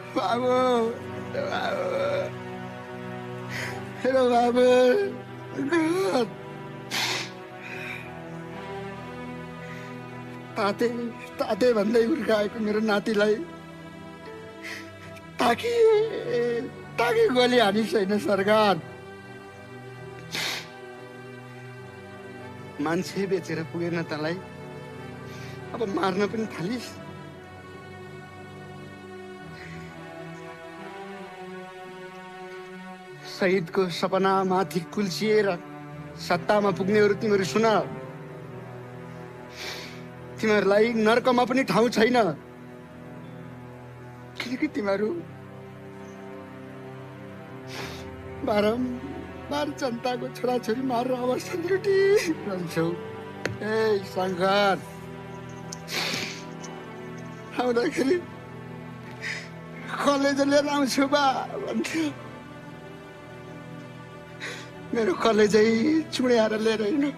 बाबु हेलो बाबु ताते ताते भन्दै हुर्काएको मेरो नातिलाई ताकि ताकि गोली हानी छैन सरकार। मान्छे बेचेर पुगेन तँलाई, अब मार्न पनि थालिस। शहीदको सपना माथि कुल्चिएर सत्तामा पुग्नेहरू तिमीहरू सुन, तिमीहरूलाई नर्कमा पनि ठाउँ छैन, किनकि तिमीहरू बारम्बार जनताको छोराछोरी मारेर अवस्था लुटिरहन्छौ। ए शङ्कर, आउँदाखेरि कलेज लिएर आउँछु बा भन्थ्यो, मेरो कलेजै चुड्याएर लिएर हिँड्नु।